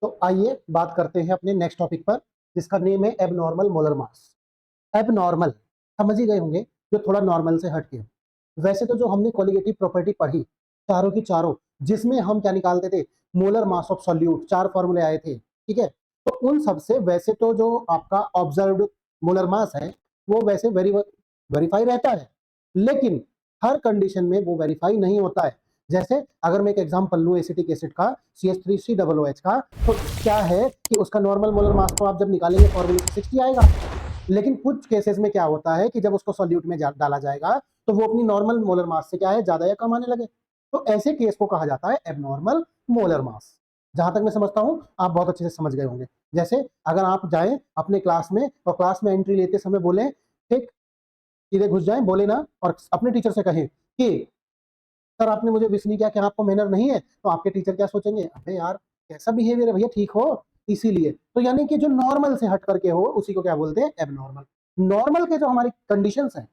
तो आइए बात करते हैं अपने नेक्स्ट टॉपिक पर, जिसका नेम है एबनॉर्मल मोलर मास। एबनॉर्मल समझ ही गए होंगे, जो थोड़ा नॉर्मल से हट के। वैसे तो जो हमने कोलिगेटिव प्रॉपर्टी पढ़ी चारों की चारों, जिसमें हम क्या निकालते थे, मोलर मास ऑफ सॉल्यूट, 4 फॉर्मूले आए थे, ठीक है। तो उन सब से वैसे तो जो आपका ऑब्जर्व्ड मोलर मास है वो वैसे वेरीफाई रहता है, लेकिन हर कंडीशन में वो वेरीफाई नहीं होता है। जैसे अगर मैं एक एग्जांपल लूं एसिटिक एसिड का, CH3COOH का, तो क्या है कि उसका नॉर्मल मोलर मास तो आप जब निकालेंगे फॉर्मूले से 60 आएगा, लेकिन कुछ केसेस में क्या होता है कि जब उसको सॉल्यूट में डाला जाएगा तो वो अपनी नॉर्मल मोलर मास से क्या है, ज्यादा या कम आने लगे। तो ऐसे केस को कहा जाता है एबनॉर्मल मोलर मास। जहां तक मैं समझता हूं आप बहुत अच्छे से समझ गए होंगे। जैसे अगर आप जाएं अपने क्लास में और क्लास में एंट्री लेते समय बोले, ठीक, सीधे घुस जाएं, बोले ना, और अपने टीचर से कहें कि सर आपने मुझे विश नहीं किया, क्या आपको मैनर नहीं है, तो आपके टीचर क्या सोचेंगे, अबे यार कैसा बिहेवियर है भैया, ठीक हो। इसीलिए तो यानी कि जो नॉर्मल से हट करके हो उसी को क्या बोलते हैं, एबनॉर्मल। नॉर्मल के जो हमारी कंडीशंस हैं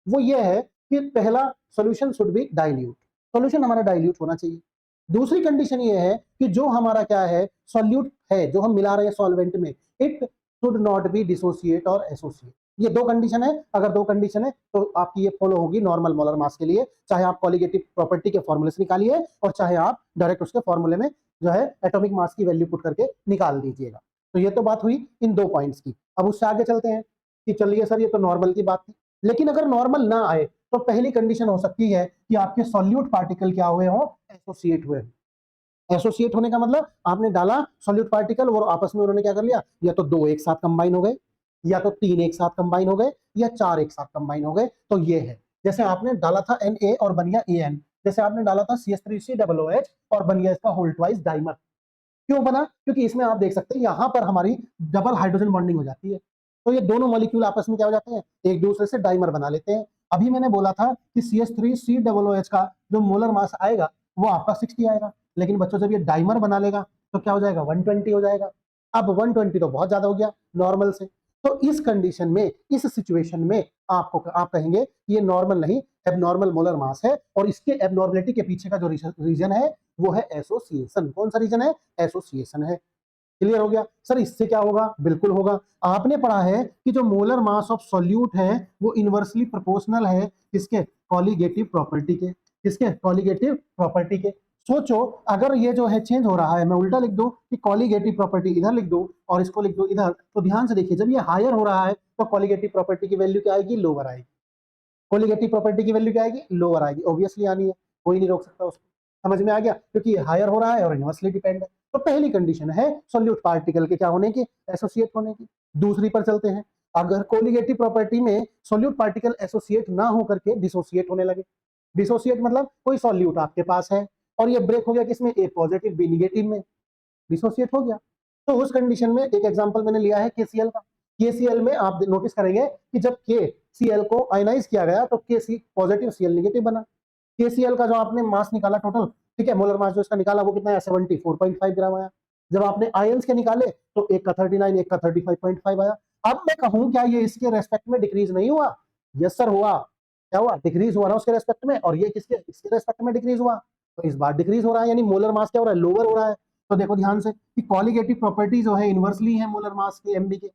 वो ये है कि पहला, solution should be dilute, solution हमारा डाइल्यूट होना चाहिए। दूसरी कंडीशन ये है कि जो हमारा क्या है, सॉल्यूट है जो हम मिला रहे हैं सॉल्वेंट में, it should not be dissociate और एसोसिएट। ये दो कंडीशन है, अगर दो कंडीशन है तो आपकी ये फॉलो होगी नॉर्मल मोलर मास के लिए, चाहे आप कॉलिगेटिव प्रॉपर्टी के फॉर्मूले से निकालिए और चाहे आप डायरेक्ट उसके फॉर्मूले में जो है एटॉमिक मास की वैल्यू पुट करके निकाल दीजिएगा। तो ये तो बात हुई इन दो पॉइंट्स की। अब उससे आगे चलते हैं कि चलिए सर ये तो नॉर्मल की बात थी, लेकिन अगर नॉर्मल ना आए तो पहली कंडीशन हो सकती है कि आपके सॉल्यूट पार्टिकल क्या हुए हो, एसोसिएट हुए। एसोसिएट होने का मतलब आपने डाला सॉल्यूट पार्टिकल और आपस में उन्होंने क्या कर लिया, या तो दो एक साथ कंबाइन हो गए, या तो तीन एक साथ कंबाइन हो गए, या चार एक साथ कंबाइन हो गए। तो ये है, जैसे आपने डाला था Na और बन गया An, जैसे आपने डाला था CH3COOH और बन गया इसका होल ट्वाइस डाइमर। क्यों बना, क्योंकि इसमें आप देख सकते हैं यहां पर हमारी डबल हाइड्रोजन बॉन्डिंग हो जाती है, तो ये दोनों मॉलिक्यूल आपस में क्या हो जाते हैं, एक दूसरे से डाइमर बना लेते हैं। अभी मैंने बोला था कि CH3COOH का जो मोलर मास आएगा वो आपका 60 आएगा, लेकिन बच्चों जब ये डाइमर बना लेगा तो क्या हो जाएगा, 120 हो जाएगा। अब 120 तो बहुत ज्यादा हो गया नॉर्मल से। तो इस कंडीशन में, इस सिचुएशन में आप कहेंगे ये नॉर्मल नहीं, एबनॉर्मल मोलर मास है, और इसके एबनॉर्मलिटी के पीछे का जो रीजन है वो है एसोसिएशन। कौन सा रीजन है, एसोसिएशन है। क्लियर हो गया सर, इससे क्या होगा, बिल्कुल होगा। आपने पढ़ा है कि जो मोलर मास ऑफ सॉल्यूट है वो इनवर्सली प्रोपोर्शनल है किसके, कॉलिगेटिव प्रॉपर्टी के, किसके, कॉलिगेटिव प्रॉपर्टी के। सोचो अगर ये जो है चेंज हो रहा है, मैं उल्टा लिख दूं कि कॉलिगेटिव प्रॉपर्टी इधर लिख दूं और इसको लिख दूं इधर, तो ध्यान से देखिए जब ये हायर हो रहा है तो कॉलिगेटिव प्रॉपर्टी की वैल्यू क्या आएगी, लोअर आएगी। कोलिगेटिव प्रॉपर्टी की वैल्यू क्या आएगी, लोअर आएगी, ऑब्वियसली आनी है, कोई नहीं रोक सकता उसको। समझ में आ गया, क्योंकि ये हायर हो रहा है और इनवर्सली डिपेंड है। तो पहली कंडीशन है सॉल्यूट पार्टिकल के क्या होने की, एसोसिएट होने की। दूसरी पर चलते हैं, अगर कोलिगेटिव प्रॉपर्टी में सॉल्यूट पार्टिकल एसोसिएट ना हो करके डिसोसिएट होने लगे, डिसोसिएट मतलब कोई सॉल्यूट आपके पास है और ये ब्रेक हो गया किसमें, ए पॉजिटिव बी निगेटिव में, डिसोसिएट हो गया। तो उस कंडीशन में एक एग्जांपल मैंने लिया है KCl का। KCl में आप नोटिस करेंगे कि जब KCl को आयनाइज किया गया तो KC पॉजिटिव Cl नेगेटिव बना। KCl का जो आपने मास निकाला टोटल, ठीक है, मोलर मास जो इसका निकाला वो कितना है, 74.5 ग्राम आया। जब आपने आयंस के निकाले तो एक का 39, एक का 35.5 आया। अब मैं कहूं क्या ये इसके रेस्पेक्ट में डिक्रीज नहीं हुआ, यस सर हुआ। क्या हुआ, डिक्रीज हुआ ना उसके रेस्पेक्ट में, और ये किसके, इसके रेस्पेक्ट में डिक्रीज हुआ। तो इस बार डिक्रीज हो रहा है, यानी मोलर मास क्या हो रहा है, लोअर हो रहा है। तो देखो ध्यान से कि कॉलिगेटिव प्रॉपर्टी जो है इनवर्सली है मोलर मास के, एमबी के।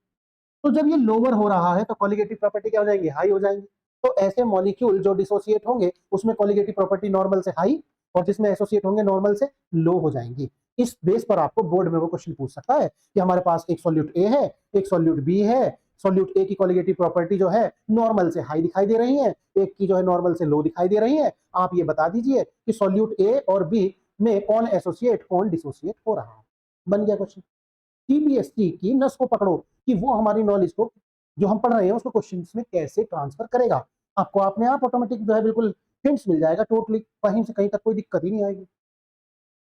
तो जब ये लोअर हो रहा है तो कॉलिगेटिव प्रॉपर्टी क्या हो जाएंगी, हाई हो जाएंगी। तो ऐसे मॉलिक्यूल जो डिसोसिएट होंगे उसमें कॉलिगेटिव प्रॉपर्टी नॉर्मल से हाई, और जिसमें एसोसिएट होंगे नॉर्मल से लो हो जाएंगी। इस बेस पर आपको बोर्ड में वो क्वेश्चन पूछ सकता है कि हमारे पास एक सॉल्यूट ए है, एक सॉल्यूट बी है, सॉल्यूट ए की कॉलिगेटिव प्रॉपर्टी जो है नॉर्मल से हाई दिखाई दे रही है, एक की जो है नॉर्मल से लो दिखाई दे रही है। आप ये बता दीजिए कि सॉल्यूट ए और बी में कौन एसोसिएट कौन डिसोसिएट हो रहा है। बन गया क्वेश्चन। सीबीएसई की नस को पकड़ो कि वो हमारी नॉलेज को जो हम पढ़ रहे हैं उसको क्वेश्चंस में कैसे ट्रांसफर करेगा। आपको अपने आप ऑटोमेटिक जो है बिल्कुल हिंट्स मिल जाएगा, टोटली कहीं से कहीं तक कोई दिक्कत ही नहीं आएगी।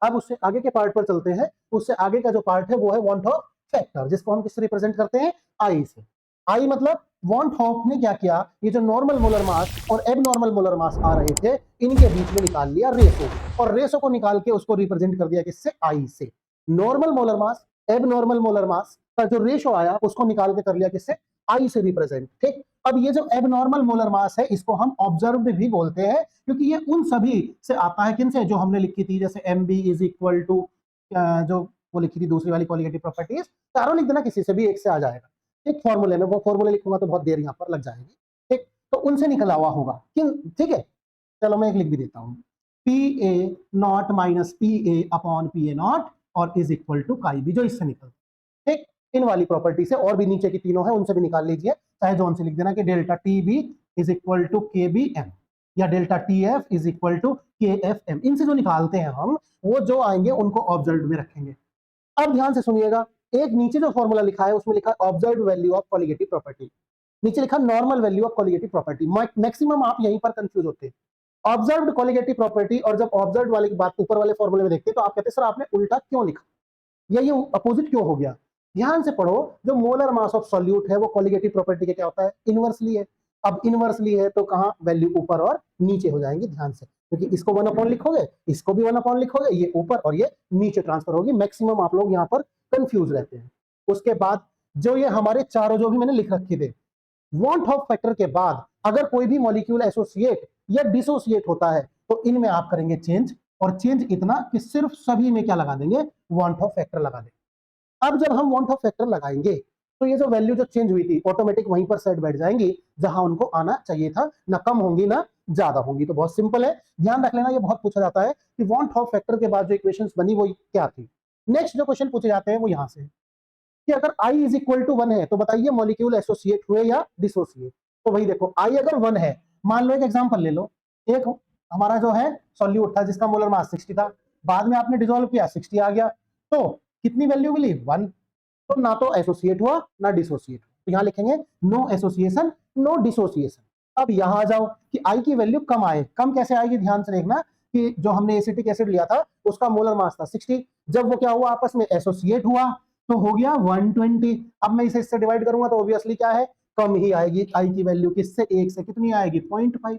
अब उससे आगे के पार्ट पर चलते हैं। उससे आगे का जो पार्ट है वो है वांट ऑफ फैक्टर, जिसको हम किससे रिप्रेजेंट करते हैं, आई से। आई मतलब वॉन्ट हॉफ ने क्या किया, ये जो नॉर्मल मोलर मास और एबनॉर्मल मोलर मास आ रहे थे इनके बीच में निकाल लिया रेशो, और रेशो को निकाल के उसको रिप्रेजेंट कर दिया किससे, आई से। Normal molar mass abnormal molar mass का जो रेशो आया उसको निकाल के कर लिया किससे, आई से रिप्रेजेंट। ठीक, अब ये जो एबनॉर्मल मोलर मास है इसको हम ऑब्जर्व्ड भी बोलते हैं, क्योंकि ये उन सभी से आता है, किनसे, जो हमने लिखी थी, जैसे M B is equal to जो वो लिखी थी दूसरी वाली कोलिगेटिव प्रॉपर्टीज, चारों लिख देना, किसी से भी एक से आ जाएगा। ठीक, फॉर्मूले में, वो फॉर्मूले लिखूंगा तो बहुत देर यहाँ पर लग जाएगी। ठीक, तो उनसे निकला हुआ होगा, ठीक है। चलो मैं एक लिख भी देता हूँ, P A not minus P A upon P A not और इज इक्वल टू काई बी, जो इससे निकल। ठीक, इन वाली प्रॉपर्टी से, और भी नीचे की तीनों है उनसे भी निकाल लीजिए, चाहे जोन से लिख देना कि delta T B is equal to K B M या delta T F is equal to K F M. इनसे जो निकालते हैं हम, वो जो आएंगे उनको ऑब्जर्व में रखेंगे। अब ध्यान से सुनिएगा, एक नीचे जो फॉर्मूला लिखा है उसमें लिखा है observe value of colligative property, नीचे लिखा normal value of colligative property. Maximum आप यहीं पर कंफ्यूज होते हैं, ऑब्जर्व्ड कोलिगेटिव प्रॉपर्टी, और जब ऑब्जर्व्ड वाली बात ऊपर वाले फॉर्मूले में देखते तो आप कहते सर आपने उल्टा क्यों लिखा, या ये अपोजिट क्यों हो गया। ध्यान से पढ़ो, जो मोलर मास ऑफ सॉल्यूट है वो कोलिगेटिव प्रॉपर्टी के क्या होता है, इनवर्सली है। अब इनवर्सली है तो कहां वैल्यू ऊपर और नीचे हो जाएंगी, ध्यान से, क्योंकि इसको 1 अपॉन लिखोगे, इसको भी 1 अपॉन लिखोगे, ये ऊपर और ये नीचे ट्रांसफर होगी। मैक्सिमम आप लोग यहाँ पर कंफ्यूज रहते हैं। उसके बाद जो ये हमारे चारों जो भी मैंने लिख रखे थे, वांट ऑफ फैक्टर के बाद अगर कोई भी मॉलिक्यूल एसोसिएट या डिसोसिएट होता है तो इनमें आप करेंगे चेंज, और चेंज इतना कि सिर्फ सभी में क्या लगा देंगे, वांट ऑफ फैक्टर लगा देंगे। अब जब हम वांट ऑफ फैक्टर लगाएंगे तो ये जो वैल्यू जो चेंज हुई थी ऑटोमेटिक वहीं पर सेट बैठ जाएंगी जहां उनको आना चाहिए था, ना कम होंगी ना ज्यादा होंगी। तो बहुत सिंपल है, ध्यान रख लेना, ये बहुत पूछा जाता है कि वांट ऑफ फैक्टर के बाद जो इक्वेशंस बनी वो क्या थी। नेक्स्ट जो क्वेश्चन पूछे जाते हैं वो यहां से कि अगर i इज इक्वल टू 1 है तो बताइए मॉलिक्यूल एसोसिएट हुए या डिसोसिएट। तो वही देखो, i अगर 1 है, मान लो एक एग्जांपल ले लो, एक हमारा जो है सॉल्यूट था जिसका मोलर मास 60 था, बाद में आपने डिसॉल्व किया 60 आ गया, तो कितनी वैल्यू मिली, 1। तो ना तो एसोसिएट हुआ ना डिसोसिएट। तो यहां लिखेंगे नो एसोसिएशन नो डिसोसिएशन। अब यहां आ जाओ कि आई की वैल्यू कम आए, कम कैसे आएगी, ध्यान से देखना कि जो हमने एसिटिक एसिड लिया था उसका मोलर मास था 60, जब वो क्या हुआ आपस में एसोसिएट हुआ तो हो गया 120। अब मैं इसे इससे डिवाइड करूंगा तो ऑब्वियसली क्या है, कम ही आएगी आई की वैल्यू, किससे, 1 से, कितनी आएगी, 0.5।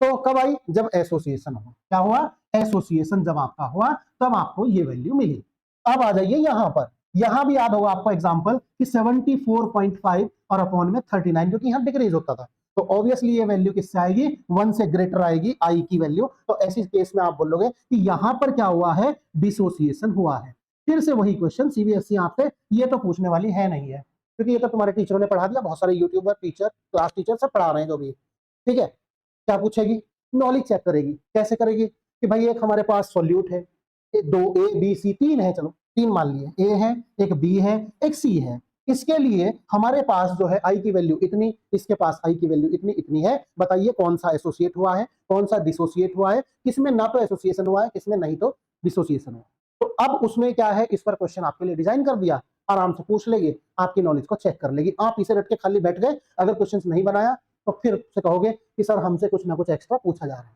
तो कब आई, जब एसोसिएशन हुआ, क्या हुआ, एसोसिएशन जब आपका हुआ तब आपको ये वैल्यू मिली। अब आ जाइए यहां पर, यहां भी याद होगा आपको एग्जांपल कि 74.5 और अपॉन में 39, क्योंकि यहां डिक्रीज होता था, तो ऑब्वियसली ये वैल्यू किससे आएगी, 1 से ग्रेटर आएगी आई की वैल्यू। तो ऐसी केस में आप बोलोगे कि यहां पर क्या हुआ है, डिसोसिएशन हुआ है। फिर से वही क्वेश्चन सीबीएसई आपसे ये तो पूछने वाली है नहीं है, क्योंकि ये तो तुम्हारे टीचरों ने पढ़ा दिया, बहुत सारे यूट्यूबर, टीचर, क्लास टीचर सब पढ़ा रहे हैं जो भी, ठीक है। क्या पूछेगी, नॉलेज चेक करेगी, कैसे करेगी कि भाई एक हमारे पास सॉल्यूट है, दो ए बी सी, तीन है, चलो तीन मान लिए, ए है, एक बी है, एक सी है। इसके लिए हमारे पास जो है आई की वैल्यू इतनी, इसके पास आई की वैल्यू इतनी इतनी है, बताइए कौन सा एसोसिएट हुआ है, कौन सा डिसोसिएट हुआ है, किसमें ना तो एसोसिएशन हुआ है, किसमें नहीं तो डिसोसिएशन हुआ। तो अब उसमें क्या है, इस पर क्वेश्चन आपके लिए डिजाइन कर दिया, आराम से पूछ लेगी, आपकी नॉलेज को चेक कर लेगी। आप इसे रट के खाली बैठ गए, अगर क्वेश्चन नहीं बनाया तो फिर से कहोगे कि सर हमसे कुछ ना कुछ एक्स्ट्रा पूछा जा रहा है।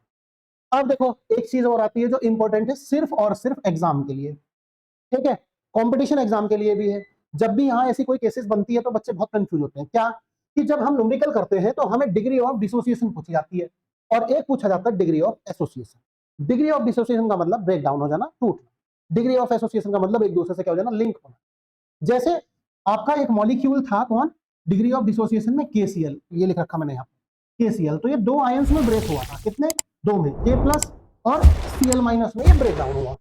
अब देखो एक चीज और आती है जो इंपॉर्टेंट है सिर्फ और सिर्फ एग्जाम के लिए, ठीक है, कंपटीशन एग्जाम के लिए भी है। जब भी यहाँ ऐसी कोई केसेस बनती है तो बच्चे बहुत कंफ्यूज होते हैं, क्या कि जब हम न्यूमेरिकल करते हैं तो हमें डिग्री ऑफ डिसोसिएशन पूछी जाती है और एक पूछा जाता है degree of association. Degree of dissociation का मतलब ब्रेक डाउन हो जाना, टूटना। डिग्री ऑफ एसोसिएशन का मतलब एक दूसरे से क्या हो जाना, लिंक होना। जैसे आपका एक मॉलिक्यूल था कौन, डिग्री ऑफ डिसोसिएशन में KCl, ये लिख रखा मैंने यहाँ पे KCl, तो ये दो आयंस में ब्रेक हुआ था, कितने, दो में, K प्लस और Cl माइनस में ये ब्रेक डाउन हुआ,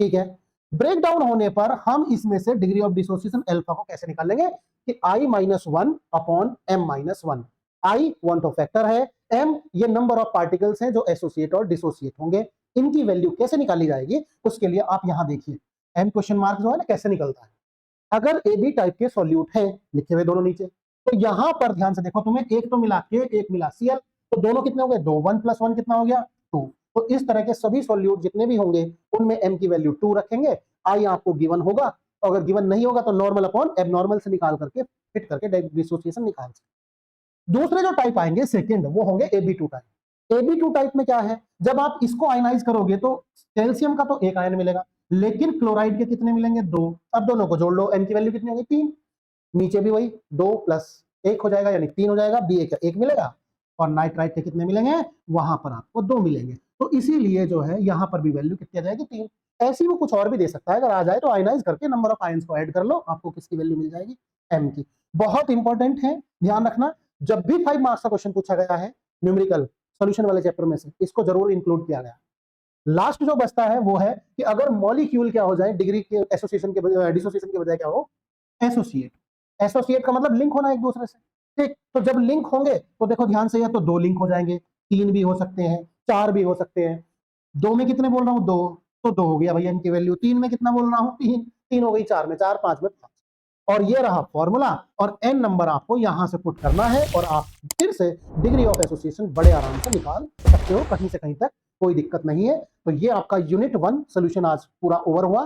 ठीक है। ब्रेक डाउन होने पर हम इसमें से डिग्री ऑफ डिसोसिएशन अल्फा को कैसे निकालेंगे कि I minus 1 upon M minus 1। I want of factor है, M ये नंबर ऑफ पार्टिकल्स हैं जो एसोसिएट और डिसोसिएट होंगे। इनकी वैल्यू कैसे निकाली जाएगी, उसके लिए आप यहां देखिए M क्वेश्चन मार्क जो है ना कैसे निकलता है। अगर ए बी टाइप के सॉल्यूट हैं, लिखे हुए दोनों नीचे, तो यहां पर ध्यान से देखो, तुम्हें एक तो मिला के, एक मिला Cl, तो दोनों कितने हो गए, दो, 1 प्लस 1 कितना हो गया, 2। तो इस तरह के सभी सॉल्यूट जितने भी होंगे उनमें m की वैल्यू 2 रखेंगे। आई आपको गिवन होगा, तो अगर गिवन नहीं होगा तो नॉर्मल अपॉन एबनॉर्मल से निकाल करके फिट करके डिसोसिएशन निकाल सकते। दूसरे जो टाइप आएंगे सेकंड, वो होंगे Ab2 टाइप। Ab2 टाइप में क्या है, जब आप इसको आयनाइज करोगे तो कैल्शियम का तो एक आयन मिलेगा, लेकिन क्लोराइड के कितने मिलेंगे, दो। अब दोनों को जोड़ लो, n की वैल्यू कितनी होगी, 3। नीचे भी वही 2 प्लस 1 हो जाएगा, यानी 3 हो जाएगा, बी एक मिलेगा, और नाइट्राइट के कितने मिलेंगे, वहां पर आपको 2 मिलेंगे। तो इसीलिए जो है यहां पर भी वैल्यू कितनी आ जाएगी, 3। ऐसी वो कुछ और भी दे सकता है, अगर आ जाए तो आयनाइज करके नंबर ऑफ आयंस को ऐड कर लो, आपको किसकी वैल्यू मिल जाएगी, m की। बहुत इंपॉर्टेंट है, ध्यान रखना, जब भी 5 मार्क्स का क्वेश्चन पूछा गया है न्यूमेरिकल सॉल्यूशन वाले चैप्टर में से, इसको जरूर इंक्लूड किया गया। लास्ट जो बचता है वो है कि अगर मॉलिक्यूल क्या हो जाए, डिग्री के एसोसिएशन के डिसोसिएशन के बजाय क्या हो, एसोसिएट। एसोसिएट का मतलब लिंक होना एक दूसरे से, ठीक। तो जब लिंक होंगे तो देखो ध्यान से, या तो 2 लिंक हो जाएंगे, 3 भी हो सकते हैं, 4 भी हो सकते हैं। 2 में कितने बोल रहा हूँ, 2, तो 2 हो गया भैया इनकी वैल्यू। 3 में कितना बोल रहा हूँ, 3, 3 हो गई, 4 में 4, 5 में 5। और ये रहा फॉर्मूला, और n नंबर आपको यहां से पुट करना है और आप फिर से डिग्री ऑफ एसोसिएशन बड़े आराम से निकाल सकते हो, कहीं से कहीं तक कोई दिक्कत नहीं है। तो ये आपका यूनिट 1 सोल्यूशन आज पूरा ओवर हुआ।